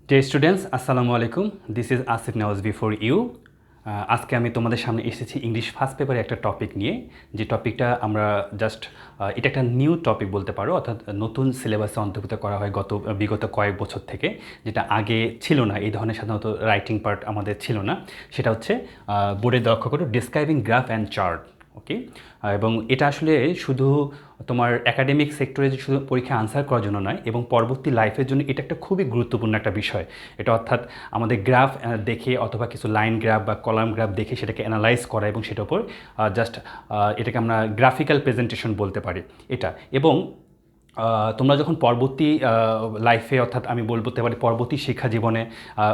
Dear students, Assalamu alaikum. This is Asif Nawaz before you. আজকে আমি তোমাদের সামনে এসেছি ইংলিশ ফার্স্ট পেপারে একটা টপিক নিয়ে, যে টপিকটা আমরা জাস্ট এটা একটা নিউ টপিক বলতে পারো, অর্থাৎ নতুন সিলেবাসে অন্তর্ভুক্ত করা হয় বিগত কয়েক বছর থেকে, যেটা আগে ছিল না। এই ধরনের সাধারণত রাইটিং পার্ট আমাদের ছিল না। সেটা হচ্ছে বোর্ডে লক্ষ্য করো, ডিসক্রাইবিং গ্রাফ অ্যান্ড চার্ট। ওকে, এবং এটা আসলে শুধু তোমার একাডেমিক সেক্টরে যে শুধু পরীক্ষা আনসার করার জন্য নয়, এবং পরবর্তী লাইফের জন্য এটা একটা খুবই গুরুত্বপূর্ণ একটা বিষয়। এটা অর্থাৎ আমাদের গ্রাফ দেখে অথবা কিছু লাইন গ্রাফ বা কলাম গ্রাফ দেখে সেটাকে অ্যানালাইজ করা, এবং সেটার উপর জাস্ট এটাকে আমরা গ্রাফিক্যাল প্রেজেন্টেশন বলতে পারি এটা। এবং তোমরা যখন পরবর্তী লাইফে, অর্থাৎ আমি বলতে পারি পরবর্তী শিক্ষা জীবনে,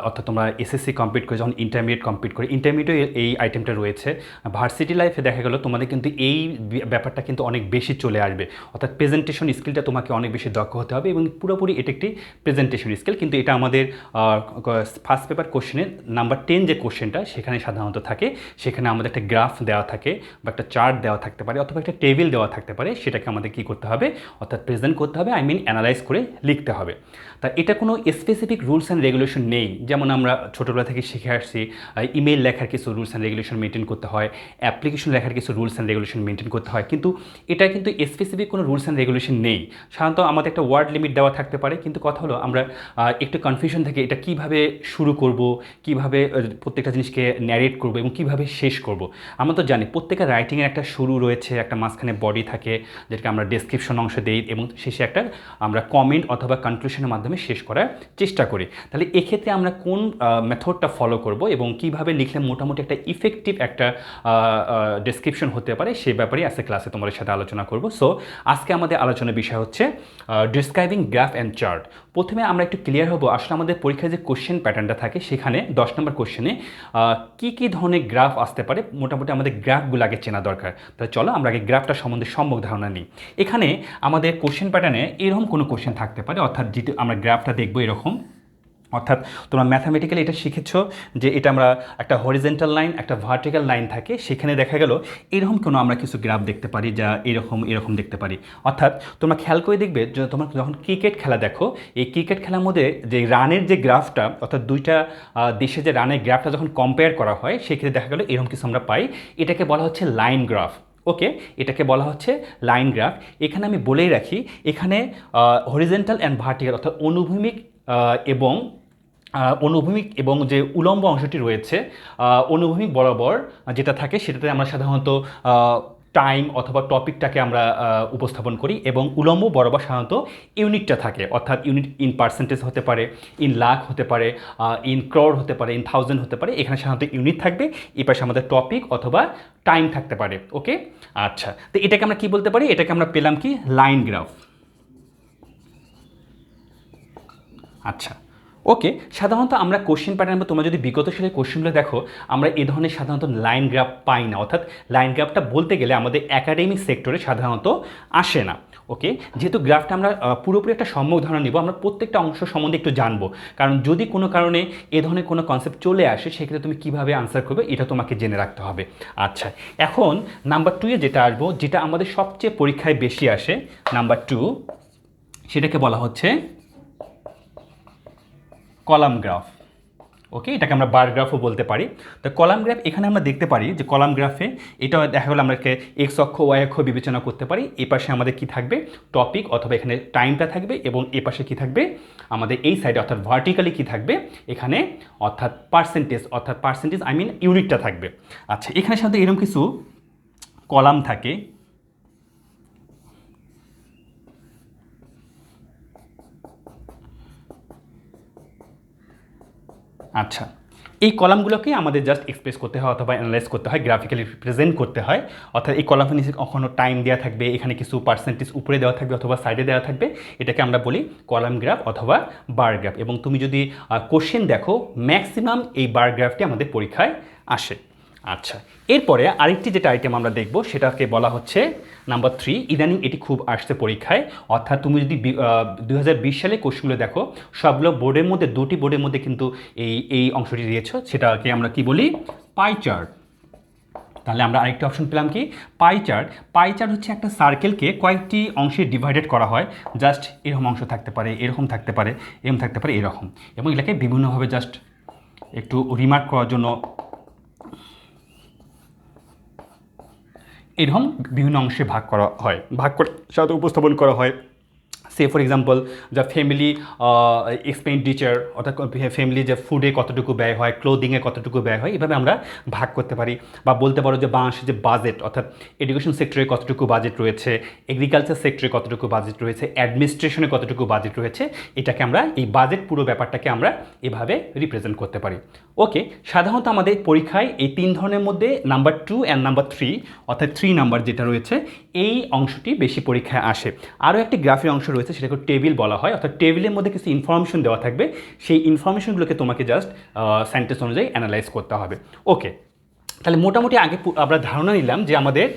অর্থাৎ তোমরা এসএসসি কমপ্লিট করে যখন ইন্টারমিডিয়েট কমপ্লিট করে, ইন্টারমিডিয়েটে এই আইটেমটা রয়েছে। ভার্সিটি লাইফে দেখা গেল তোমাদের কিন্তু এই ব্যাপারটা কিন্তু অনেক বেশি চলে আসবে, অর্থাৎ প্রেজেন্টেশন স্কিলটা তোমাকে অনেক বেশি দক্ষ হতে হবে, এবং পুরোপুরি এটা একটি প্রেজেন্টেশন স্কিল। কিন্তু এটা আমাদের ফার্স্ট পেপার কোশ্চেনের নাম্বার 10 যে কোশ্চেনটা সেখানে সাধারণত থাকে, সেখানে আমাদের একটা গ্রাফ দেওয়া থাকে বা একটা চার্ট দেওয়া থাকতে পারে, অথবা একটা টেবিল দেওয়া থাকতে পারে। সেটাকে আমাদের কী করতে হবে, অর্থাৎ প্রেজেন্ট করতে হবে, অ্যানালাইজ করে লিখতে হবে। তা এটা কোনো স্পেসিফিক রুলস অ্যান্ড রেগুলেশন নেই। যেমন আমরা ছোটোবেলা থেকে শিখে আসছি ইমেল লেখার কিছু রুলস অ্যান্ড রেগুলেশন মেনটেন করতে হয়, অ্যাপ্লিকেশন লেখার কিছু রুলস অ্যান্ড রেগুলেশন মেনটেন করতে হয়, কিন্তু এটা কিন্তু স্পেসিফিক কোনো রুলস অ্যান্ড রেগুলেশন নেই। সাধারণত আমাদের একটা ওয়ার্ড লিমিট দেওয়া থাকতে পারে, কিন্তু কথা হলো আমরা একটু কনফিউশন থেকে এটা কিভাবে শুরু করব, কিভাবে প্রত্যেকটা জিনিসকে ন্যারেট করব এবং কিভাবে শেষ করব। আমরা তো জানি প্রত্যেকটা রাইটিংয়ের একটা শুরু রয়েছে, একটা মাঝখানে বডি থাকে, যেটাকে আমরা ডেসক্রিপশন অংশ দিই, এবং শেষে একটা আমরা কমেন্ট অথবা কনক্লুশনের মাধ্যমে শেষ করার চেষ্টা করি। তাহলে এক্ষেত্রে আমরা কোন মেথডটা ফলো করব এবং কিভাবে লিখলে মোটামুটি একটা ইফেক্টিভ একটা ডেসক্রিপশন হতে পারে, সেই ব্যাপারে আজকে ক্লাসে তোমাদের সাথে আলোচনা করব। সো আজকে আমাদের আলোচনার বিষয় হচ্ছে ডিসক্রাইবিং গ্রাফ অ্যান্ড চার্ট। প্রথমে আমরা একটু ক্লিয়ার হব, আসলে আমাদের পরীক্ষায় যে কোশ্চেন প্যাটার্নটা থাকে সেখানে 10 নম্বর কোশ্চেনে কী ধরনের গ্রাফ আসতে পারে, মোটামুটি আমাদের গ্রাফগুলো আগে চেনা দরকার। তাহলে চলো আমরা আগে গ্রাফটা সম্বন্ধে সম্যক ধারণা নিই। এখানে আমাদের কোশ্চেন প্যাটার্নে এরকম কোনো কোশ্চেন থাকতে পারে, অর্থাৎ যেটা আমরা গ্রাফটা দেখবো এরকম, অর্থাৎ তোমরা ম্যাথামেটিক্যালি এটা শিখেছো যে এটা আমরা একটা হরিজেন্টাল লাইন, একটা ভার্টিক্যাল লাইন থাকে, সেখানে দেখা গেল এরকম কোনো আমরা কিছু গ্রাফ দেখতে পারি, যা এরকম দেখতে পারি। অর্থাৎ তোমরা খেয়াল করে দেখবে যে তোমরা যখন ক্রিকেট খেলা দেখো, এই ক্রিকেট খেলার মধ্যে যে রানের যে গ্রাফটা, অর্থাৎ দুইটা দেশে যে রানের গ্রাফটা যখন কম্পেয়ার করা হয়, সেক্ষেত্রে দেখা গেল এরকম কিছু আমরা পাই। এটাকে বলা হচ্ছে লাইন গ্রাফ। ওকে, এটাকে বলা হচ্ছে লাইন গ্রাফ। এখানে আমি বলেই রাখি, এখানে হরিজেন্টাল অ্যান্ড ভার্টিক্যাল, অর্থাৎ অনুভূমিক এবং যে উলম্ব অংশটি রয়েছে, অনুভূমিক বরাবর যেটা থাকে সেটাতে আমরা সাধারণত টাইম অথবা টপিকটাকে আমরা উপস্থাপন করি, এবং উলম্ব বরাবর সাধারণত ইউনিটটা থাকে, অর্থাৎ ইউনিট ইন পার্সেন্টেজ হতে পারে, ইন লাখ হতে পারে, ইন ক্রোড় হতে পারে, ইন থাউজেন্ড হতে পারে। এখানে সাধারণত ইউনিট থাকবে, এই পাশে আমাদের টপিক অথবা টাইম থাকতে পারে। ওকে, আচ্ছা, তো এটাকে আমরা কি বলতে পারি, এটাকে আমরা পেলাম কি, লাইন গ্রাফ। আচ্ছা, ওকে, সাধারণত আমরা কোশ্চেন প্যাটার্ন, তোমরা যদি বিগত সালের কোশ্চেনগুলো দেখো, আমরা এই ধরনের সাধারণত লাইন গ্রাফ পাই না, অর্থাৎ লাইন গ্রাফটা বলতে গেলে আমাদের একাডেমিক সেক্টরে সাধারণত আসে না। ওকে, যেহেতু গ্রাফটা আমরা পুরোপুরি একটা সম্যক ধারণা নিব, আমরা প্রত্যেকটা অংশ সম্বন্ধে একটু জানবো, কারণ যদি কোনো কারণে এ ধরনের কোনো কনসেপ্ট চলে আসে, সেক্ষেত্রে তুমি কীভাবে আনসার করবে এটা তোমাকে জেনে রাখতে হবে। আচ্ছা, এখন নাম্বার 2-এ যেটা আসবো, যেটা আমাদের সবচেয়ে পরীক্ষায় বেশি আসে, নাম্বার 2, সেটাকে বলা হচ্ছে কলাম গ্রাফ। ওকে, এটাকে আমরা বার গ্রাফও বলতে পারি। তো কলাম গ্রাফ, এখানে আমরা দেখতে পারি যে কলাম গ্রাফে এটা দেখা গেলো আমরা এক্স অক্ষ ওয়াই অক্ষ বিবেচনা করতে পারি। এ পাশে আমাদের কি থাকবে, টপিক অথবা এখানে টাইমটা থাকবে, এবং এ পাশে কী থাকবে আমাদের এই সাইডে, অর্থাৎ ভার্টিক্যালি কী থাকবে এখানে, অর্থাৎ পার্সেন্টেজ ইউনিটটা থাকবে। আচ্ছা, এখানে সাথে এরকম কিছু কলাম থাকে। আচ্ছা, এই কলামগুলোকে আমাদের জাস্ট এক্সপ্রেস করতে হয় অথবা অ্যানালাইজ করতে হয়, গ্রাফিক্যালি রিপ্রেজেন্ট করতে হয়। অর্থাৎ এই কলামের নিচে কখনো টাইম দেওয়া থাকবে, এখানে কিছু পার্সেন্টেজ উপরে দেওয়া থাকবে অথবা সাইডে দেওয়া থাকবে। এটাকে আমরা বলি কলাম গ্রাফ অথবা বার গ্রাফ। এবং তুমি যদি কোশ্চেন দেখো, ম্যাক্সিমাম এই বার গ্রাফটি আমাদের পরীক্ষায় আসে। আচ্ছা, এরপরে আরেকটি যেটা আইটেম আমরা দেখব, সেটাকে বলা হচ্ছে নাম্বার 3। ইদানিং এটি খুব আসছে পরীক্ষায়, অর্থাৎ তুমি যদি 2020 সালে কোশ্চেনগুলো দেখো, সবগুলো বোর্ডের মধ্যে, দুটি বোর্ডের মধ্যে কিন্তু এই অংশটি দিয়েছ, সেটাকে আমরা কি বলি, পাই চার্ট। তাহলে আমরা আরেকটি অপশন পেলাম কি, পাই চার্ট। পাই চার্ট হচ্ছে একটা সার্কেলকে কয়েকটি অংশে ডিভাইডেড করা হয়, জাস্ট এরকম অংশ থাকতে পারে, এরকম থাকতে পারে, এরকম থাকতে পারে, এরকম, এবং এটাকে বিভিন্নভাবে জাস্ট একটু রিমার্ক করার জন্য এরকম বিভিন্ন অংশে ভাগ করা হয়, ভাগ করে সাথে উপস্থাপন করা হয়। সে for example the family expenditure, অর্থাৎ ফ্যামিলি যে ফুডে কতটুকু ব্যয় হয়, ক্লোদিংয়ে কতটুকু ব্যয় হয়, এভাবে আমরা ভাগ করতে পারি। বা বলতে পারো যে বাংলাদেশের যে বাজেট, অর্থাৎ এডুকেশন সেক্টরে কতটুকু বাজেট রয়েছে, এগ্রিকালচার সেক্টরে কতটুকু বাজেট রয়েছে, অ্যাডমিনিস্ট্রেশনে কতটুকু বাজেট রয়েছে, এটাকে আমরা এই বাজেট পুরো ব্যাপারটাকে আমরা এভাবে রিপ্রেজেন্ট করতে পারি। ওকে, সাধারণত আমাদের পরীক্ষায় এই 3 ধরনের মধ্যে নাম্বার 2 অ্যান্ড নাম্বার 3, অর্থাৎ 3 নাম্বার যেটা রয়েছে, এই অংশটি বেশি পরীক্ষায় আসে। আরও একটি গ্রাফের অংশ রয়েছে, সেটাকে টেবিল বলা হয়, অর্থাৎ টেবিলের মধ্যে কিছু ইনফরমেশন দেওয়া থাকবে, সেই ইনফরমেশনগুলোকে তোমাকে জাস্ট সেন্টেন্স অনুযায়ী অ্যানালাইজ করতে হবে। ওকে, তাহলে মোটামুটি আগে আমরা ধারণা নিলাম যে আমাদের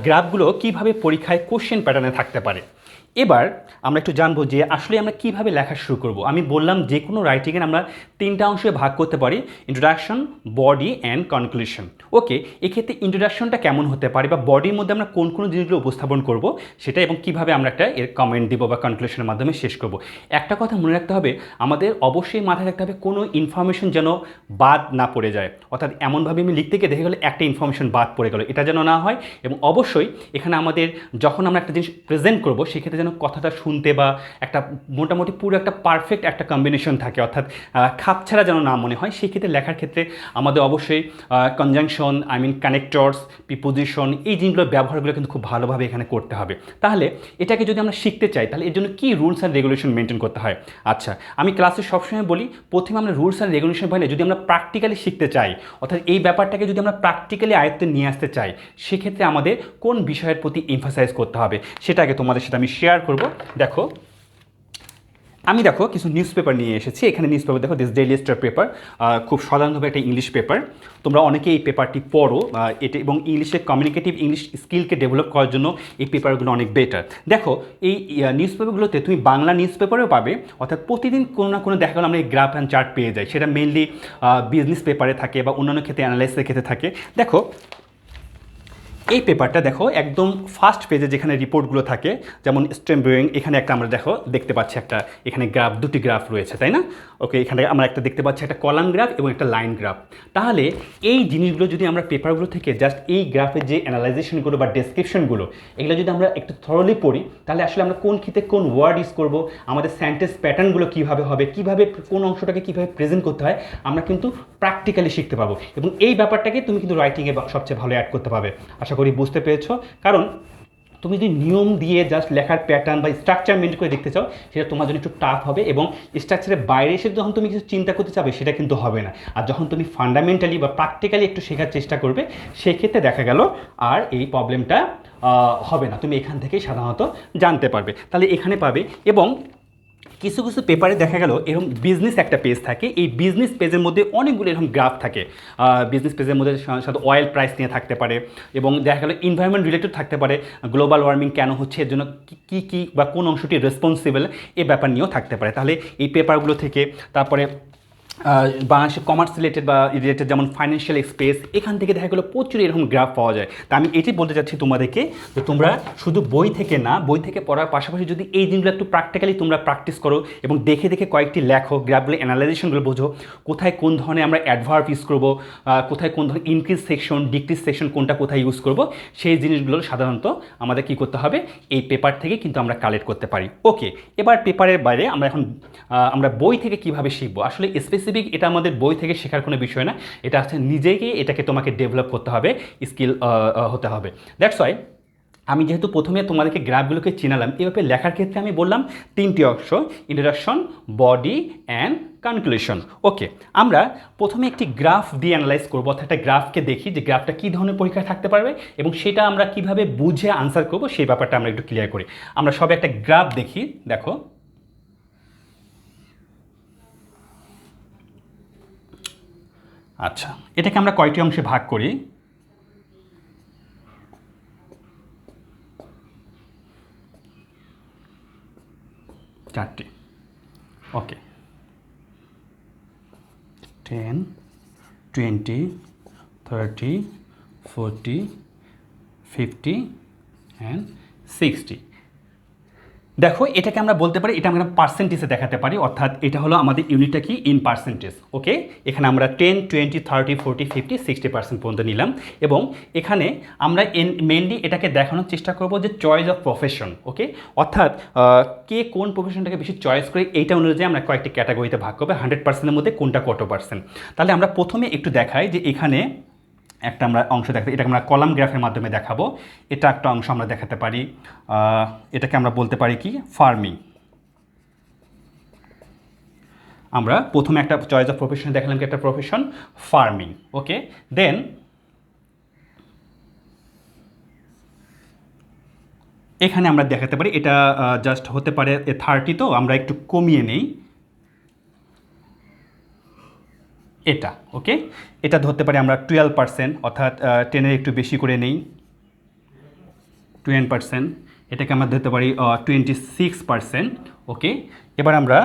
গ্রাফগুলো কীভাবে পরীক্ষায় কোশ্চেন প্যাটার্নে থাকতে পারে। এবার আমরা একটু জানবো যে আসলে আমরা কীভাবে লেখা শুরু করব। আমি বললাম যে কোনো রাইটিংয়ে আমরা 3টা অংশে ভাগ করতে পারি, ইন্ট্রোডাকশন, বডি অ্যান্ড কনক্লুশন। ওকে, এক্ষেত্রে ইন্ট্রোডাকশনটা কেমন হতে পারে বা বডির মধ্যে আমরা কোন কোন জিনিসগুলো উপস্থাপন করব সেটা, এবং কীভাবে আমরা একটা এর কমেন্ট দিব বা কনক্লুশনের মাধ্যমে শেষ করব। একটা কথা মনে রাখতে হবে, আমাদের অবশ্যই মাথায় রাখতে হবে কোনো ইনফরমেশন যেন বাদ না পড়ে যায়, অর্থাৎ এমনভাবে আমি লিখতে গিয়ে দেখে গেলে একটা ইনফরমেশন বাদ পড়ে গেল, এটা যেন না হয়। এবং অবশ্যই এখানে আমাদের যখন আমরা একটা জিনিস প্রেজেন্ট করবো সেক্ষেত্রে যেন কথাটা শুনতে বা একটা মোটামুটি পুরো একটা পারফেক্ট একটা কম্বিনেশন থাকে, অর্থাৎ খাপছাড়া যেন না মনে হয়। সেই ক্ষেত্রে লেখার ক্ষেত্রে আমাদের অবশ্যই কনজাংশন, কানেক্টরস, প্রিপোজিশন, এই জিনিসগুলোর ব্যবহারগুলো কিন্তু খুব ভালোভাবে এখানে করতে হবে। তাহলে এটাকে যদি আমরা শিখতে চাই তাহলে এর জন্য কী রুলস অ্যান্ড রেগুলেশন মেনটেন করতে হয়। আচ্ছা, আমি ক্লাসে সবসময় বলি প্রথমে আমরা রুলস অ্যান্ড রেগুলেশন বাইরে যদি আমরা প্র্যাকটিক্যালি শিখতে চাই, অর্থাৎ এই ব্যাপারটাকে যদি আমরা প্র্যাকটিক্যালি আয়ত্তে নিয়ে আসতে চাই, সেক্ষেত্রে আমাদের কোন বিষয়ের প্রতি এমফাসাইজ করতে হবে সেটা আগে তোমাদের সাথে আমি শেয়ার করব। দেখো, আমি কিছু নিউজ পেপার নিয়ে এসেছি। এখানে নিউজ পেপার দেখো, দিস ডেইলি স্টার পেপার, খুব সাধারণভাবে একটা ইংলিশ পেপার। তোমরা অনেকে এই পেপারটি পড়ো, এটা এবং ইংলিশে কমিউনিকেটিভ ইংলিশ স্কিলকে ডেভেলপ করার জন্য এই পেপারগুলো অনেক বেটার। দেখো, এই নিউজ পেপারগুলোতে তুমি বাংলা নিউজ পেপারেও পাবে, অর্থাৎ প্রতিদিন কোনো না কোনো দেখা গেলো আমরা এই গ্রাফ অ্যান্ড চার্ট পেয়ে যাই। সেটা মেনলি বিজনেস পেপারে থাকে বা অন্যান্য ক্ষেত্রে অ্যানালাইসিসের ক্ষেত্রে থাকে। দেখো, এই পেপারটা দেখো একদম ফার্স্ট পেজে যেখানে রিপোর্টগুলো থাকে, যেমন স্ট্রেম ব্রোয়িং, এখানে একটা আমরা দেখতে পাচ্ছি একটা এখানে গ্রাফ, দুটি গ্রাফ রয়েছে, তাই না? ওকে, এখানে আমরা একটা দেখতে পাচ্ছি একটা কলাম গ্রাফ এবং একটা লাইন গ্রাফ। তাহলে এই জিনিসগুলো যদি আমরা পেপারগুলো থেকে জাস্ট এই গ্রাফের যে অ্যানালাইজেশনগুলো বা ডেসক্রিপশনগুলো, এগুলো যদি আমরা একটু থরলি পড়ি, তাহলে আসলে আমরা কোন ক্ষেত্রে কোন ওয়ার্ড ইউজ করবো, আমাদের সেন্টেন্স প্যাটার্নগুলো কীভাবে হবে, কীভাবে কোন অংশটাকে কীভাবে প্রেজেন্ট করতে হয়, আমরা কিন্তু প্র্যাকটিক্যালি শিখতে পাবো। এবং এই ব্যাপারটাকে তুমি কিন্তু রাইটিংয়ে সবচেয়ে ভালো অ্যাড করতে পারবে, আশা করি বুঝতে পেরেছো। কারণ তুমি যদি নিয়ম দিয়ে জাস্ট লেখার প্যাটার্ন বা স্ট্রাকচার মেনটেন করে দেখতে চাও, সেটা তোমার জন্য একটু টাফ হবে, এবং স্ট্রাকচারের বাইরে এসে যখন তুমি কিছু চিন্তা করতে চাবে সেটা কিন্তু হবে না। আর যখন তুমি ফান্ডামেন্টালি বা প্র্যাকটিক্যালি একটু শেখার চেষ্টা করবে, সেক্ষেত্রে দেখা গেল আর এই প্রবলেমটা হবে না, তুমি এখান থেকেই সাধারণত জানতে পারবে। তাহলে এখানে পাবে। এবং কিছু কিছু পেপারে দেখা গেল এরকম বিজনেস একটা পেজ থাকে, এই বিজনেস পেজের মধ্যে অনেকগুলো এরকম গ্রাফ থাকে। বিজনেস পেজের মধ্যে সাধারণত অয়েল প্রাইস নিয়ে থাকতে পারে, এবং দেখা গেল এনভায়রনমেন্ট রিলেটেড থাকতে পারে, গ্লোবাল ওয়ার্মিং কেন হচ্ছে, এর জন্য কী বা কোন অংশটি রেসপন্সিবল, এই ব্যাপার নিয়েও থাকতে পারে। তাহলে এই পেপারগুলো থেকে, তারপরে বাংলাদেশের কমার্স রিলেটেড বা রিলেটেড যেমন ফাইন্যান্সিয়াল স্পেস, এখান থেকে দেখা গেলো প্রচুর এরকম গ্রাফ পাওয়া যায়। তা আমি এটি বলতে চাচ্ছি তোমাদেরকে যে তোমরা শুধু বই থেকে না, বই থেকে পড়ার পাশাপাশি যদি এই জিনিসগুলো একটু প্র্যাকটিক্যালি তোমরা প্র্যাকটিস করো এবং দেখে দেখে কয়েকটি লেখো, গ্রাফগুলো অ্যানালাইজেশনগুলো বোঝো, কোথায় কোন ধরনের আমরা অ্যাডভার্ব ইউজ করবো, কোথায় কোন ধরনের ইনক্রিজ সেকশন, ডিক্রিজ সেকশন কোনটা কোথায় ইউজ করবো, সেই জিনিসগুলো সাধারণত আমাদের কী করতে হবে, এই পেপার থেকে কিন্তু আমরা কালেক্ট করতে পারি। ওকে, এবার পেপারের বাইরে আমরা এখন আমরা বই থেকে কিভাবে শিখবো। আসলে স্পেসিফিক এটা আমাদের বই থেকে শেখার কোনো বিষয় না, এটা আছে নিজেকে এটাকে তোমাকে ডেভেলপ করতে হবে, স্কিল হতে হবে। দ্যাটস ওয়াই আমি যেহেতু প্রথমে তোমাদেরকে গ্রাফগুলোকে চিনালাম, এভাবে লেখার ক্ষেত্রে আমি বললাম 3টি অংশ, ইন্ট্রোডাকশন, বডি অ্যান্ড কনক্লুশন। ওকে, আমরা প্রথমে একটি গ্রাফ দিয়ে অ্যানালাইজ করবো, অর্থাৎ একটা গ্রাফকে দেখি যে গ্রাফটা কী ধরনের পরীক্ষায় থাকতে পারবে এবং সেটা আমরা কিভাবে বুঝে আনসার করবো, সেই ব্যাপারটা আমরা একটু ক্লিয়ার করি। আমরা সবে একটা গ্রাফ দেখি। দেখো, আচ্ছা, এটাকে আমরা কয়টি অংশে ভাগ করি? চারটি। ওকে, 10, 20, 30, 40, 50 অ্যান্ড 60। দেখো এটাকে আমরা বলতে পারি, এটা আমরা পার্সেন্টেজে দেখাতে পারি, অর্থাৎ এটা হলো আমাদের ইউনিটটা কি ইন পার্সেন্টেজ। ওকে, এখানে আমরা 10, 20, 30, 40, 50, 60% পর্যন্ত নিলাম। এবং এখানে আমরা মেনলি এটাকে দেখানোর চেষ্টা করব যে চয়েস অফ প্রফেশন। ওকে, অর্থাৎ কে কোন প্রফেশনটাকে বেশি চয়েস করে এইটা অনুযায়ী আমরা কয়েকটি ক্যাটাগরিতে ভাগ করবো, 100%-এর মধ্যে কোনটা কত পার্সেন্ট। তাহলে আমরা প্রথমে একটু দেখাই যে এখানে একটা আমরা অংশ দেখাতে, এটাকে আমরা কলাম গ্রাফের মাধ্যমে দেখাবো। এটা একটা অংশ আমরা দেখাতে পারি, এটাকে আমরা বলতে পারি কি ফার্মিং। আমরা প্রথমে একটা চয়েস অফ প্রফেশন দেখালাম কি একটা প্রফেশন ফার্মিং। ওকে, দেন এখানে আমরা দেখাতে পারি, এটা জাস্ট হতে পারে 30, তো আমরা একটু কমিয়ে নেই এটা। ওকে, এটা ধরতে পারি আমরা 12%, অর্থাৎ 10-এর একটু বেশি করে নেই 20%। এটাকে আমরা ধরতে পারি 26%। ওকে, এবার আমরা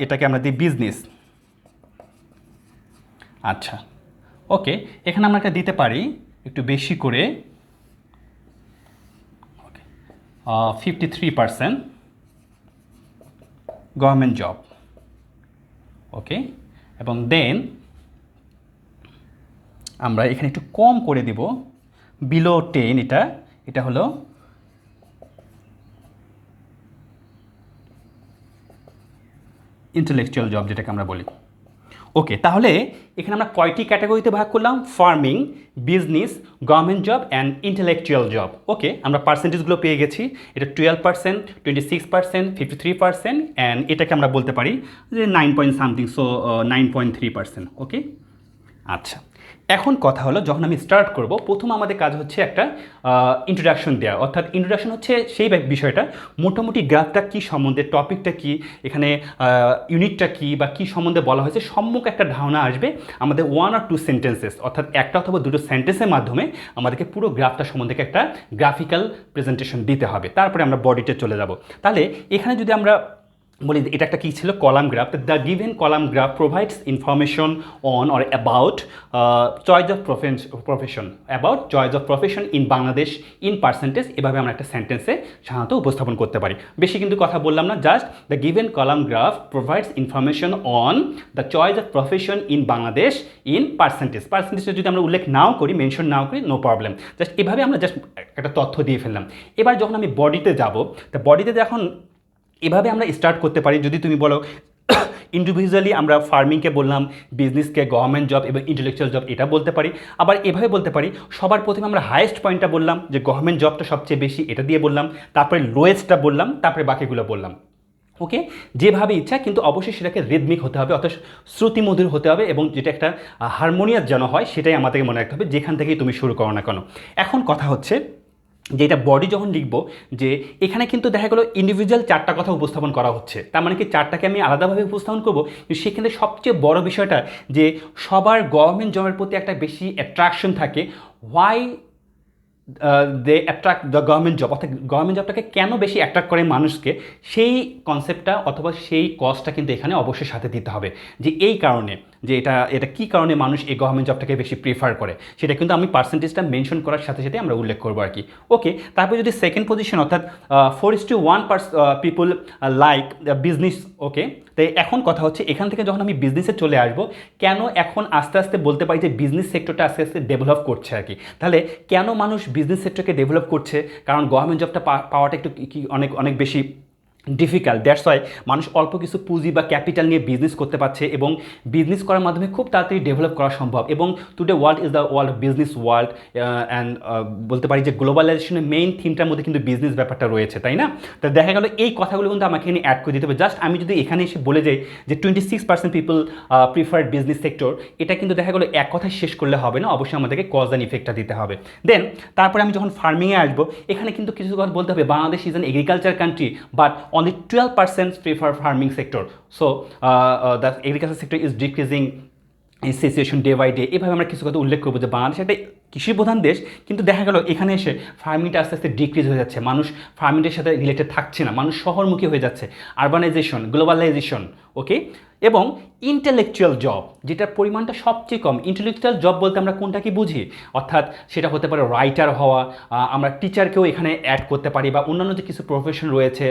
এটাকে আমরা দিই বিজনেস। আচ্ছা, ওকে, এখানে আমরা একটা দিতে পারি একটু বেশি করে 53% গভর্নমেন্ট জব। ওকে, এবং দেন আমরা এখানে একটু কম করে দিব বিলো 10, এটা হলো ইন্টেলেকচুয়াল জব যেটাকে আমরা বলি। ওকে, তাহলে এখানে আমরা কয়টি ক্যাটাগরিতে ভাগ করলাম? Farming, business, government job and intellectual job. Okay, আমরা পার্সেন্টেজগুলো পেয়ে গেছি। এটা 12%, 26%, 53% অ্যান্ড এটাকে আমরা বলতে পারি যে 9 পয়েন্ট সামথিং, সো 9.3%। ওকে, আচ্ছা, এখন কথা হলো যখন আমি স্টার্ট করব, প্রথম আমাদের কাজ হচ্ছে একটা ইন্ট্রোডাকশন দেওয়া। অর্থাৎ ইন্ট্রোডাকশন হচ্ছে সেই বিষয়টা মোটামুটি গ্রাফটা কী সম্বন্ধে, টপিকটা কী, এখানে ইউনিটটা কী বা কী সম্বন্ধে বলা হয়েছে সম্মুখ একটা ধারণা আসবে আমাদের 1 or 2 সেন্টেন্সেস, অর্থাৎ একটা অথবা দুটো সেন্টেন্সের মাধ্যমে আমাদেরকে পুরো গ্রাফটা সম্বন্ধে একটা গ্রাফিক্যাল প্রেজেন্টেশন দিতে হবে। তারপরে আমরা বডিতে চলে যাব। তাহলে এখানে যদি আমরা বলি এটা একটা কী ছিল, column graph. The given column graph provides information on or about choice of profession, about choice of profession in Bangladesh in percentage. এভাবে আমরা একটা সেন্টেন্সে সাধারণত উপস্থাপন করতে পারি। বেশি কিন্তু কথা বললাম না, just the given column graph provides information on the choice of profession in Bangladesh in percentage. পার্সেন্টেজে যদি আমরা উল্লেখ নাও করি, মেনশন নাও করি, নো প্রবলেম, জাস্ট এভাবে আমরা জাস্ট একটা তথ্য দিয়ে ফেললাম। এবার যখন আমি বডিতে যাব, তা বডিতে যখন এভাবে আমরা স্টার্ট করতে পারি। যদি তুমি বলো ইন্ডিভিজুয়ালি আমরা ফার্মিংকে বললাম, বিজনেসকে গভর্নমেন্ট জব এবং ইন্টেলেকচুয়াল জব এটা বলতে পারি। আবার এভাবে বলতে পারি, সবার প্রথমে আমরা হায়েস্ট পয়েন্টটা বললাম যে গভর্নমেন্ট জবটা সবচেয়ে বেশি, এটা দিয়ে বললাম, তারপরে লোয়েস্টটা বললাম, তারপরে বাকিগুলো বললাম। ওকে, যেভাবে ইচ্ছা, কিন্তু অবশ্যই সেটাকে রিদমিক হতে হবে, অর্থাৎ শ্রুতিমধুর হতে হবে এবং যেটা একটা হারমোনিয়াস যেন হয় সেটাই আমাদেরকে মনে রাখতে হবে, যেখান থেকেই তুমি শুরু করো না কেন। এখন কথা হচ্ছে যে এটা বডি যখন লিখব, যে এখানে কিন্তু দেখা গেলো ইন্ডিভিজুয়াল 4টা কথা উপস্থাপন করা হচ্ছে, তার মানে কি 4টাকে আমি আলাদাভাবে উপস্থাপন করবো। কিন্তু সেখানে সবচেয়ে বড় বিষয়টা যে সবার গভর্নমেন্ট জবের প্রতি একটা বেশি অ্যাট্রাকশন থাকে। Why they attract the government job, অর্থাৎ গভর্নমেন্ট জবটাকে কেন বেশি অ্যাট্রাক্ট করে মানুষকে, সেই কনসেপ্টটা অথবা সেই কজটা কিন্তু এখানে অবশ্যই সাথে দিতে হবে, যে এই কারণে, যে এটা কী কারণে মানুষ এই গভর্নমেন্ট জবটাকে বেশি প্রিফার করে, সেটা কিন্তু আমি পার্সেন্টেজটা মেনশন করার সাথে সাথে আমরা উল্লেখ করবো আর কি। ওকে, তারপর যদি সেকেন্ড পজিশন, অর্থাৎ 4:1 পিপুল লাইক বিজনেস। ওকে, তো এখন কথা হচ্ছে এখান থেকে যখন আমি বিজনেসে চলে আসবো, কেন এখন আস্তে আস্তে বলতে পারি যে বিজনেস সেক্টরটা আস্তে আস্তে ডেভেলপ করছে আর কি। তাহলে কেন মানুষ বিজনেস সেক্টরকে ডেভেলপ করছে? কারণ গভর্নমেন্ট জবটা পাওয়াটা একটু অনেক অনেক বেশি ডিফিকাল্ট, দ্যাটস ওয়াই মানুষ অল্প কিছু পুঁজি বা ক্যাপিটাল নিয়ে বিজনেস করতে পারছে এবং বিজনেস করার মাধ্যমে খুব তাড়াতাড়ি ডেভেলপ করা সম্ভব। এবং today world is the world business world, and বলতে পারি যে গ্লোবালাইজেশনের মেইন থিমটার মধ্যে কিন্তু বিজনেস ব্যাপারটা রয়েছে, তাই না? তো দেখা গেল এই কথাগুলো কিন্তু আমাকে এখানে অ্যাড করে দিতে হবে। জাস্ট আমি যদি এখানে এসে বলে যাই যে 26% পিপল প্রিফার্ড বিজনেস সেক্টর, এটা কিন্তু দেখা গেলো এক কথায় শেষ করলে হবে না, অবশ্যই আমাদেরকে কজ অ্যান্ড ইফেক্টটা দিতে হবে। দেন তারপরে আমি যখন ফার্মিংয়ে আসবো, এখানে কিন্তু কিছু কথা বলতে হবে। Bangladesh is an agriculture country, but only 12% prefer farming sector. So the agriculture sector is decreasing in situation day by day. এভাবে আমরা কিছু কথা উল্লেখ করবো যে বাংলাদেশ একটা কৃষি প্রধান দেশ, কিন্তু দেখা গেল এখানে এসে ফার্মিংটা আস্তে আস্তে ডিক্রিজ হয়ে যাচ্ছে, মানুষ ফার্মিংয়ের সাথে রিলেটেড থাকছে না, মানুষ শহরমুখী হয়ে যাচ্ছে, আরবানাইজেশন, গ্লোবালাইজেশন। ওকে, এবং ইন্টেলেকচুয়াল জব, যেটার পরিমাণটা সবচেয়ে কম। ইন্টেলেকচুয়াল জব বলতে আমরা কোনটাকে বুঝি, অর্থাৎ সেটা হতে পারে রাইটার হওয়া, আমরা টিচারকেও এখানে অ্যাড করতে পারি, বা অন্যান্য যে কিছু প্রফেশন রয়েছে,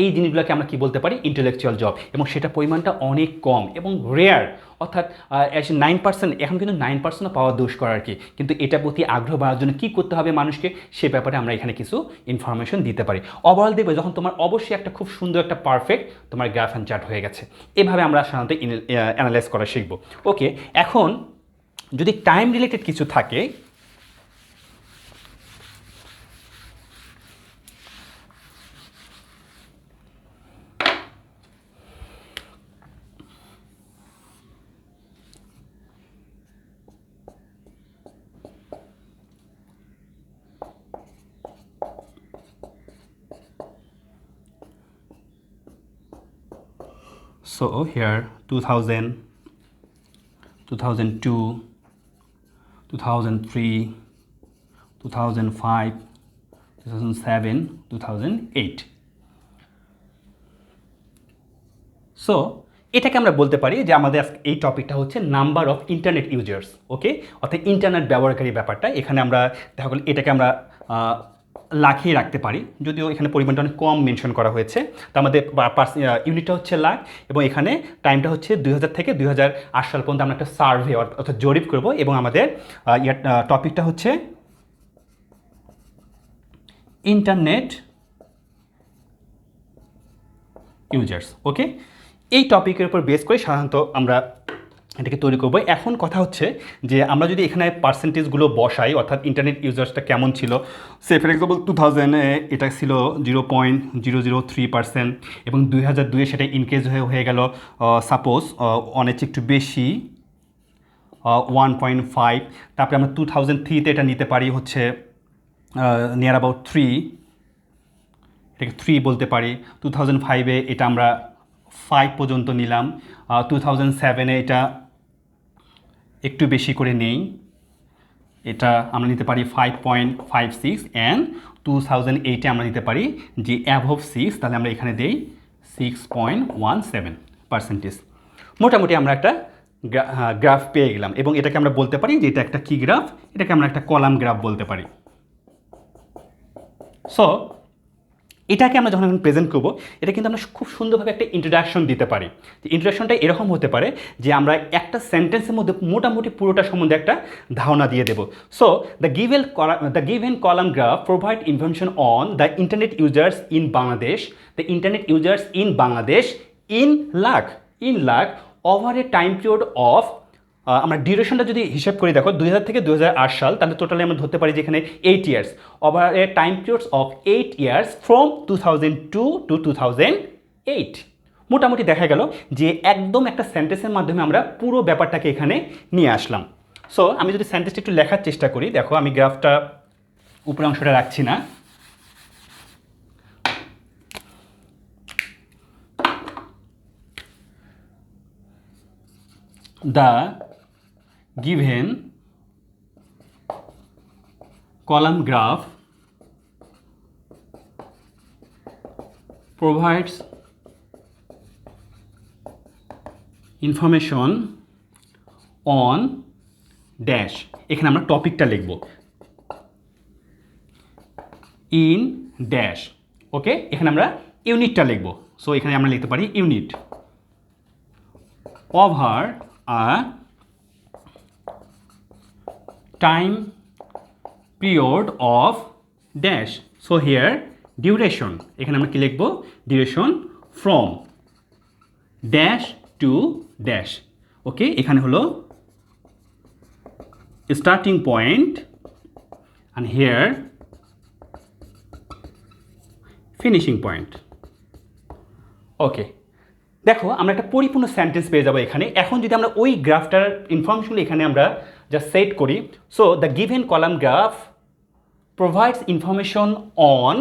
এই জিনিসগুলোকে আমরা কি বলতে পারি, ইন্টেলেকচুয়াল জব। এবং সেটা পরিমাণটা অনেক কম এবং রেয়ার, অর্থাৎ 9%, এখন কিন্তু 9%ও পাওয়া দুষ্কর আর কি। কিন্তু এটা প্রতি আগ্রহ বাড়ার জন্য কী করতে হবে মানুষকে, সে ব্যাপারে আমরা এখানে কিছু ইনফরমেশন দিতে পারি। ওভারঅল দেখবে যখন তোমার অবশ্যই একটা খুব সুন্দর একটা পারফেক্ট তোমার গ্রাফ অ্যান্ড চার্ট হয়ে গেছে। এভাবে আমরা সাধারণত অ্যানালাইজ করা শিখব। ওকে, এখন যদি টাইম রিলেটেড কিছু থাকে, so here 2000, 2002, 2003, 2005, 2007, 2008. সো এটাকে আমরা বলতে পারি যে আমাদের এই টপিকটা হচ্ছে নাম্বার অফ ইন্টারনেট ইউজার্স। ওকে, অর্থাৎ ইন্টারনেট ব্যবহারকারী ব্যাপারটা। এখানে আমরা দেখা গেল এটাকে আমরা লাখে রাখতে পারি, যদিও এখানে পরিমাণটা অনেক কম মেনশন করা হয়েছে। তো আমাদের ইউনিটটা হচ্ছে লাখ, এবং এখানে টাইমটা হচ্ছে 2000 থেকে 2008 সাল পর্যন্ত আমরা একটা সার্ভে অর্থাৎ জরিপ করব, এবং আমাদের টপিকটা হচ্ছে ইন্টারনেট ইউজার্স। ওকে, এই টপিকের উপর বেস করে সাধারণত আমরা এটাকে তৈরি করবো। এখন কথা হচ্ছে যে আমরা যদি এখানে পার্সেন্টেজগুলো বসাই, অর্থাৎ ইন্টারনেট ইউজার্সটা কেমন ছিল, সে ফর এক্সাম্পল 2000-এ এটা ছিল 0.003%, এবং 2002-এ সেটা ইনক্রিজ হয়ে গেল সাপোজ অনেক একটু বেশি 1.5। তারপরে আমরা 2003-তে এটা নিতে পারি হচ্ছে নিয়ার অ্যাবাউট 3, এটাকে 3 বলতে পারি। 2005-এ এটা আমরা 5 পর্যন্ত নিলাম। 2007-এ এটা একটু বেশি করে নেই, এটা আমরা নিতে পারি 5.56, অ্যান্ড 2008-এ আমরা নিতে পারি যে অ্যাভভ 6, তাহলে আমরা এখানে দেই 6.17%। মোটামুটি আমরা একটা গ্রাফ পেয়ে গেলাম, এবং এটাকে আমরা বলতে পারি যে এটা একটা কি গ্রাফ, এটাকে আমরা একটা কলাম গ্রাফ বলতে পারি। সো এটাকে আমরা যখন প্রেজেন্ট করবো, এটা কিন্তু আমরা খুব সুন্দরভাবে একটা ইন্ট্রোডাকশন দিতে পারি। ইন্ট্রোডাকশনটা এরকম হতে পারে যে আমরা একটা সেন্টেন্সের মধ্যে মোটামুটি পুরোটা সম্বন্ধে একটা ধারণা দিয়ে দেবো। So the given column graph provide information on the internet users in Bangladesh, the internet users in Bangladesh in lakh over a time period of, আমরা ডিউরেশনটা যদি হিসাব করে দেখো 2000 থেকে 2008 সাল, তাহলে টোটালি আমরা ধরতে পারি যেখানে 8 years, over a time periods of 8 years from 2002 to 2008। মোটামুটি দেখা গেল যে একদম একটা সেন্টেন্সের মাধ্যমে আমরা পুরো ব্যাপারটাকে এখানে নিয়ে আসলাম। সো আমি যদি সেন্টেন্সটা একটু লেখার চেষ্টা করি, দেখো আমি গ্রাফটা উপরের অংশটা রাখছি না, the given column graph provides information on dash, এখানে আমরা টপিকটা লিখব ইন ড্যাশ। ওকে, এখানে আমরা ইউনিটটা লিখব। সো এখানে আমরা লিখতে পারি unit over a time period of dash. So here duration, এখানে আমরা কি লিখব, duration from dash to dash. ওকে, এখানে হলো starting point and here finishing point. ওকে, দেখো আমরা একটা পরিপূর্ণ সেন্টেন্স পেয়ে যাবো এখানে। এখন যদি আমরা ওই গ্রাফটার ইনফরমেশনগুলো এখানে আমরা যা সেট করি, so the given column graph provides information on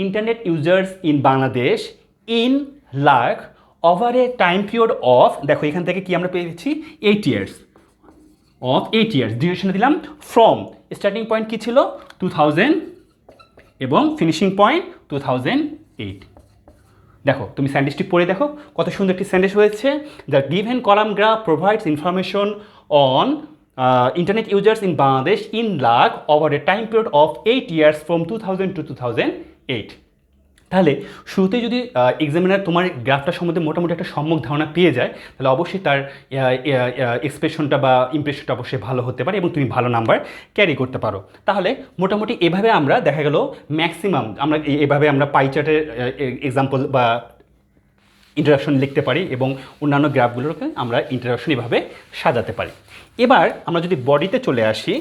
internet users in Bangladesh in lakh over a time period of, দেখো এখান থেকে কি আমরা পেয়েছি 8 ইয়ার্স, অফ 8 ইয়ার্স। ডিউরেশনে দিলাম ফ্রম, স্টার্টিং পয়েন্ট কী ছিল 2000 এবং ফিনিশিং পয়েন্ট 2008। দেখো তুমি সেন্টেন্সটি পড়ে দেখো কত সুন্দর একটি সেন্টেন্স হয়েছে। The given column graph provides information on internet users in Bangladesh in lakh over a time period of 8 years from 2000 to 2008। তাহলে শুরুতেই যদি এক্সামিনার তোমার গ্রাফটা সম্বন্ধে মোটামুটি একটা সম্যক ধারণা পেয়ে যায়, তাহলে অবশ্যই তার এক্সপ্রেশনটা বা ইমপ্রেশনটা অবশ্যই ভালো হতে পারে এবং তুমি ভালো নাম্বার ক্যারি করতে পারো। তাহলে মোটামুটি এভাবে আমরা দেখা গেল ম্যাক্সিমাম আমরা এভাবে আমরা পাই চার্টের এক্সাম্পল বা ইন্ট্রোডাকশন লিখতে পারি এবং অন্যান্য গ্রাফগুলোকে আমরা ইন্ট্রোডাকশন এভাবে সাজাতে পারি। এবার আমরা যদি বডিতে চলে আসি,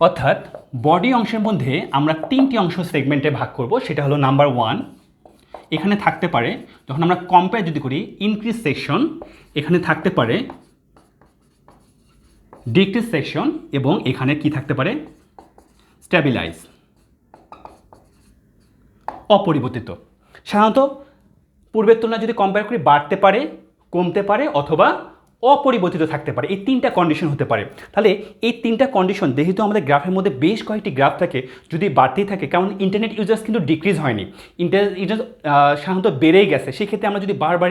অর্থাৎ বডি অংশের মধ্যে আমরা 3টি অংশ সেগমেন্টে ভাগ করব। সেটা হলো নাম্বার 1, এখানে থাকতে পারে যখন আমরা কম্পেয়ার যদি করি ইনক্রিজ সেকশন, এখানে থাকতে পারে ডিক্রিজ সেকশন এবং এখানে কি থাকতে পারে স্ট্যাবিলাইজ, অপরিবর্তিত। সাধারণত পূর্বের তুলনায় যদি কম্পেয়ার করি বাড়তে পারে, কমতে পারে অথবা অপরিবর্তিত থাকতে পারে, এই 3টা কন্ডিশন হতে পারে। তাহলে এই 3টা কন্ডিশন যেহেতু আমাদের গ্রাফের মধ্যে বেশ কয়েকটি গ্রাফ থাকে, যদি বাড়তেই থাকে, কারণ ইন্টারনেট ইউজার্স কিন্তু ডিক্রিজ হয়নি, ইন্টারনেট ইউজার্স সাধারণত বেড়েই গেছে, সেক্ষেত্রে আমরা যদি বারবার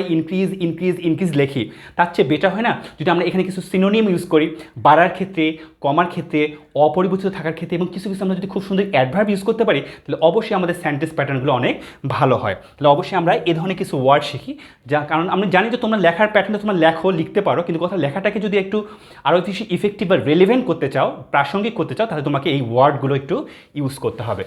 ইনক্রিজ লিখি তার চেয়ে বেটার হয় না যদি আমরা এখানে কিছু সিনোনিম ইউজ করি, বাড়ার ক্ষেত্রে, কমার ক্ষেত্রে, অপরিবর্তিত থাকার ক্ষেত্রে, এবং কিছু আমরা যদি খুব সুন্দর অ্যাডভার্ব ইউজ করতে পারি, তাহলে অবশ্যই আমাদের সেন্টেন্স প্যাটার্নগুলো অনেক ভালো হয়। তাহলে অবশ্যই আমরা এ ধরনের কিছু ওয়ার্ড শিখি, যা কারণ আমরা জানি যে তোমরা লেখার প্যাটার্নটা তোমরা লিখতে পারো, কিন্তু কথা লেখাটাকে যদি একটু আরও বেশি ইফেক্টিভ বা রেলেভেন্ট করতে চাও, প্রাসঙ্গিক করতে চাও, তাহলে তোমাকে এই ওয়ার্ডগুলো একটু ইউজ করতে হবে।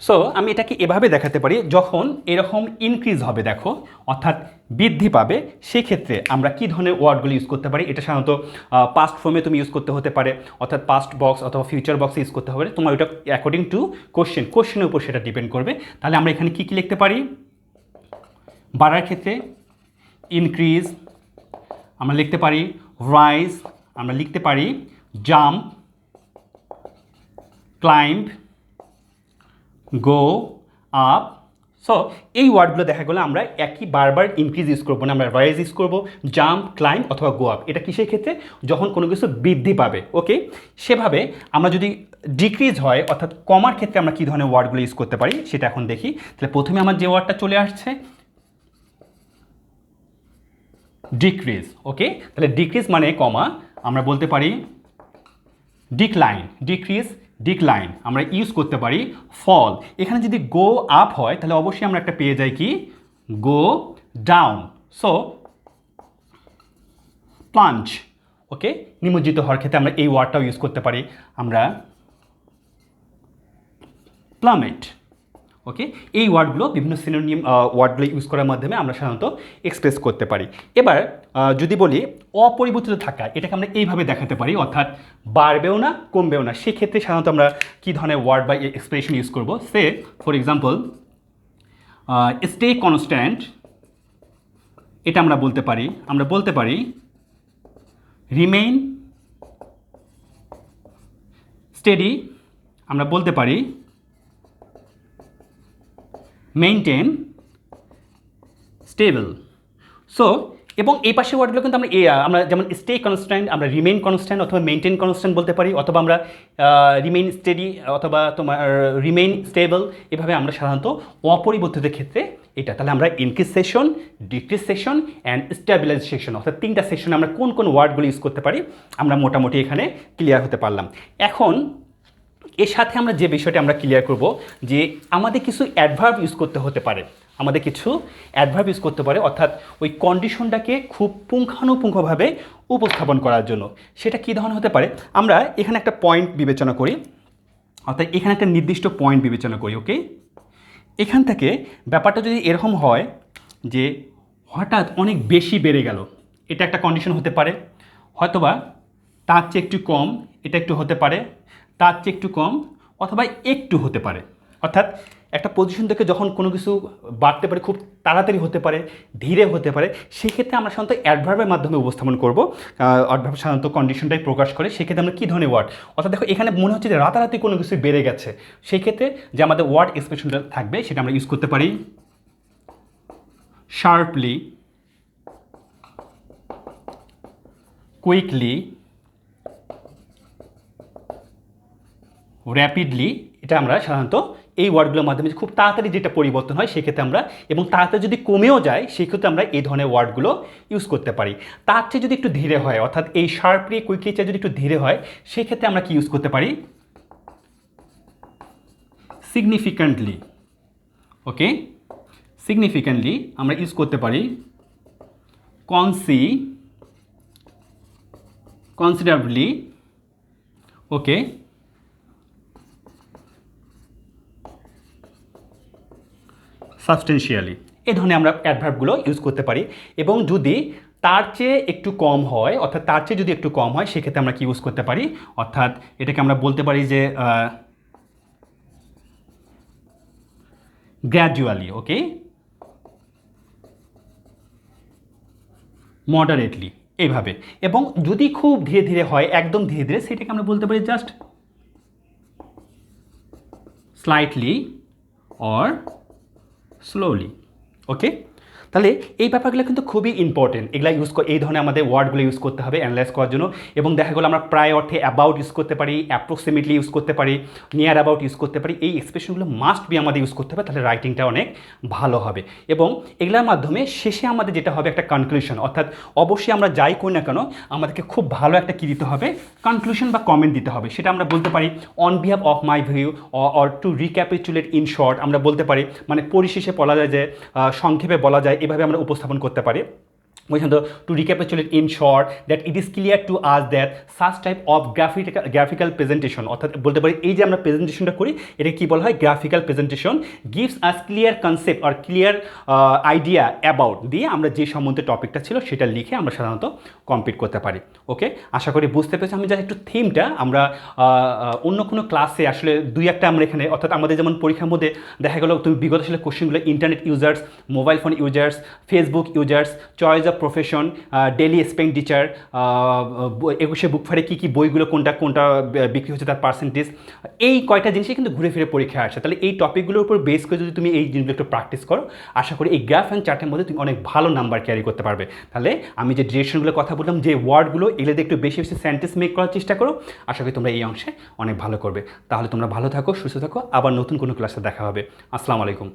সো আমি এটাকে এভাবে দেখাতে পারি, যখন এরকম ইনক্রিজ হবে দেখো, অর্থাৎ বৃদ্ধি পাবে, সেক্ষেত্রে আমরা কী ধরনের ওয়ার্ডগুলো ইউজ করতে পারি। এটা সাধারণত পাস্ট ফর্মে তুমি ইউজ করতে হতে পারে, অর্থাৎ পাস্ট বক্স অথবা ফিউচার বক্সে ইউজ করতে হবে, তোমার ওইটা অ্যাকর্ডিং টু কোশ্চেনের উপর সেটা ডিপেন্ড করবে। তাহলে আমরা এখানে কী কী লিখতে পারি, বাড়ার ক্ষেত্রে ইনক্রিজ, আমরা লিখতে পারি রাইজ, আমরা লিখতে পারি jump, climb, go up. So এই ওয়ার্ডগুলো দেখা গেলো আমরা একই বারবার ইনক্রিজ ইউজ করবো না, আমরা রাইজ ইউজ করবো, জাম্প, ক্লাইম্ব অথবা গো আপ। এটা কিসের ক্ষেত্রে, যখন কোনো কিছু বৃদ্ধি পাবে। ওকে, সেভাবে আমরা যদি ডিক্রিজ হয় অর্থাৎ কমার ক্ষেত্রে আমরা কী ধরনের ওয়ার্ডগুলো ইউজ করতে পারি সেটা এখন দেখি। তাহলে প্রথমে আমার যে ওয়ার্ডটা চলে আসছে ডিক্রিজ। ওকে, তাহলে ডিক্রিজ মানে কমা, আমরা বলতে পারি ডিক্লাইন, ডিক্লাইন আমরা ইউজ করতে পারি ফল। এখানে যদি গো আপ হয় তাহলে অবশ্যই আমরা একটা পেয়ে যাই কি গো ডাউন। সো প্লাঞ্জ, ওকে, নিমজ্জিত হওয়ার ক্ষেত্রে আমরা এই ওয়ার্ডটাও ইউজ করতে পারি, আমরা প্লামেট। ওকে, এই ওয়ার্ডগুলো বিভিন্ন সিনোনিম ওয়ার্ডগুলো ইউজ করার মাধ্যমে আমরা সাধারণত এক্সপ্রেস করতে পারি। এবার যদি বলি অপরিবর্তিত থাকা, এটাকে আমরা এইভাবে দেখাতে পারি, অর্থাৎ বাড়বেও না কমবেও না। সেক্ষেত্রে সাধারণত আমরা কী ধরনের ওয়ার্ড বা এক্সপ্রেশন ইউজ করবো। সে ফর এক্সাম্পল স্টে কনস্ট্যান্ট, এটা আমরা বলতে পারি রিমেইন স্টেডি, আমরা বলতে পারি মেইনটেন স্টেবল। সো এবং এই পাশের ওয়ার্ডগুলো কিন্তু আমরা যেমন স্টে কনস্ট্যান্ট, আমরা রিমেইন কনস্ট্যান্ট অথবা মেইনটেন কনস্ট্যান্ট বলতে পারি, অথবা আমরা রিমেইন স্টেডি অথবা তোমার রিমেইন স্টেবল, এভাবে আমরা সাধারণত অপরিবর্তিত ক্ষেত্রে এটা। তাহলে আমরা increase section, decrease section and stabilise section, অর্থাৎ 3টা সেকশনে আমরা কোন কোন ওয়ার্ডগুলো ইউজ করতে পারি আমরা মোটামুটি এখানে ক্লিয়ার হতে পারলাম। এখন এর সাথে আমরা যে বিষয়টা আমরা ক্লিয়ার করব যে আমাদের কিছু অ্যাডভার্ব ইউজ করতে হতে পারে, অর্থাৎ ওই কন্ডিশনটাকে খুব পুঙ্খানুপুঙ্খভাবে উপস্থাপন করার জন্য। সেটা কী ধরনের হতে পারে, আমরা এখানে একটা পয়েন্ট বিবেচনা করি, অর্থাৎ এখানে একটা নির্দিষ্ট পয়েন্ট বিবেচনা করি। ওকে, এখান থেকে ব্যাপারটা যদি এরকম হয় যে হঠাৎ অনেক বেশি বেড়ে গেল, এটা একটা কন্ডিশন হতে পারে, হয়তোবা তার চেয়ে একটু কম, এটা একটু হতে পারে, তার চেয়ে একটু কম অথবা একটু হতে পারে। অর্থাৎ একটা পজিশন থেকে যখন কোনো কিছু বাড়তে পারে, খুব তাড়াতাড়ি হতে পারে, ধীরে হতে পারে, সেক্ষেত্রে আমরা সাধারণত অ্যাডভার্বের মাধ্যমে উপস্থাপন করব। অ্যাডভার্ব সাধারণত কন্ডিশনটাই প্রকাশ করে। সেক্ষেত্রে আমরা কী ধরনের ওয়ার্ড, অর্থাৎ দেখো এখানে মনে হচ্ছে যে রাতারাতি কোনো কিছু বেড়ে গেছে, সেই ক্ষেত্রে যে আমাদের ওয়ার্ড এক্সপ্রেশনটা থাকবে সেটা আমরা ইউজ করতে পারি শার্পলি, কুইকলি, র্যাপিডলি, এটা আমরা সাধারণত এই ওয়ার্ডগুলোর মাধ্যমে খুব তাড়াতাড়ি যেটা পরিবর্তন হয় সেক্ষেত্রে আমরা, এবং তাড়াতাড়ি যদি কমেও যায় সেক্ষেত্রে আমরা এই ধরনের ওয়ার্ডগুলো ইউজ করতে পারি। তার চেয়ে যদি একটু ধীরে হয়, অর্থাৎ এই শার্পলি কুইকলি চেয়ে যদি একটু ধীরে হয়, সেক্ষেত্রে আমরা কি ইউজ করতে পারি? সিগনিফিক্যান্টলি। ওকে, সিগনিফিক্যান্টলি আমরা ইউজ করতে পারি কনসিডারেবলি। ওকে, সাবস্টেন্সিয়ালি, এই ধরনের আমরা অ্যাডভার্বগুলো ইউজ করতে পারি। এবং যদি তার চেয়ে একটু কম হয়, অর্থাৎ তার চেয়ে যদি একটু কম হয়, সেক্ষেত্রে আমরা কি ইউজ করতে পারি? অর্থাৎ এটাকে আমরা বলতে পারি যে গ্র্যাজুয়ালি। ওকে, মডারেটলি, এইভাবে। এবং যদি খুব ধীরে ধীরে হয়, একদম ধীরে ধীরে, সেটাকে আমরা বলতে পারি জাস্ট স্লাইটলি অর স্লোলি। ওকে, তাহলে এই ব্যাপারগুলো কিন্তু খুবই ইম্পর্টেন্ট। এগুলো এই ধরনের আমাদের ওয়ার্ডগুলো ইউজ করতে হবে অ্যানালাইজ করার জন্য। এবং দেখা গেলো আমরা প্রায় অর্থে অ্যাবাউট ইউজ করতে পারি, অ্যাপ্রক্সিমেটলি ইউজ করতে পারি, নিয়ার অ্যাবাউট ইউজ করতে পারি। এই এক্সপ্রেশনগুলো মাস্ট বি আমাদের ইউজ করতে হবে, তাহলে রাইটিংটা অনেক ভালো হবে। এবং এগুলোর মাধ্যমে শেষে আমাদের যেটা হবে একটা কনক্লুশন, অর্থাৎ অবশ্যই আমরা যাই করি না কেন আমাদেরকে খুব ভালো একটা কী দিতে হবে? কনক্লুশন বা কমেন্ট দিতে হবে। সেটা আমরা বলতে পারি on behalf of my view or to recapitulate in short. আমরা বলতে পারি মানে পরিশেষে বলা যায় যে, সংক্ষেপে বলা যায়, এভাবে আমরা উপস্থাপন করতে পারি। To recapitulate in short, that it is clear to us that such type of graphical presentation, অর্থাৎ বলতে পারি এই যে আমরা প্রেজেন্টেশনটা করি এটা কি বলা হয়? Graphical presentation. Gives us clear concept or clear idea about, দিয়ে আমরা যে সম্বন্ধে টপিকটা ছিল সেটা লিখে আমরা সাধারণত কমপ্লিট করতে পারি। ওকে, আশা করি বুঝতে পেরেছি। আমি জাস্ট একটু থিমটা আমরা অন্য কোনো ক্লাসে আসলে দুই একটা আমরা এখানে, অর্থাৎ আমাদের যেমন পরীক্ষার মধ্যে দেখা গেলো তুমি বিগত সালের কোশ্চেনগুলো internet users, mobile phone users, Facebook users, choice of profession, daily expenditure, 21শে বুক ফেয়ারে কী কী বইগুলো কোনটা কোনটা বিক্রি হচ্ছে তার পার্সেন্টেজ, এই কয়টা জিনিসই কিন্তু ঘুরে ফিরে পরীক্ষায় আসে। তাহলে এই টপিকগুলোর উপর বেস করে যদি তুমি এই জিনিসগুলো একটু প্র্যাকটিস করো, আশা করি এই গ্রাফ অ্যান্ড চার্টের মধ্যে তুমি অনেক ভালো নাম্বার ক্যারি করতে পারবে। তাহলে আমি যে ডিরেকশনগুলোর কথা বললাম, যে ওয়ার্ডগুলো, এগুলোতে একটু বেশি বেশি সেন্টেন্স মেক করার চেষ্টা করো। আশা করি তোমরা এই অংশে অনেক ভালো করবে। তাহলে তোমরা ভালো থাকো, সুস্থ থাকো, আবার নতুন কোনো ক্লাসে দেখা হবে। আসসালামু আলাইকুম।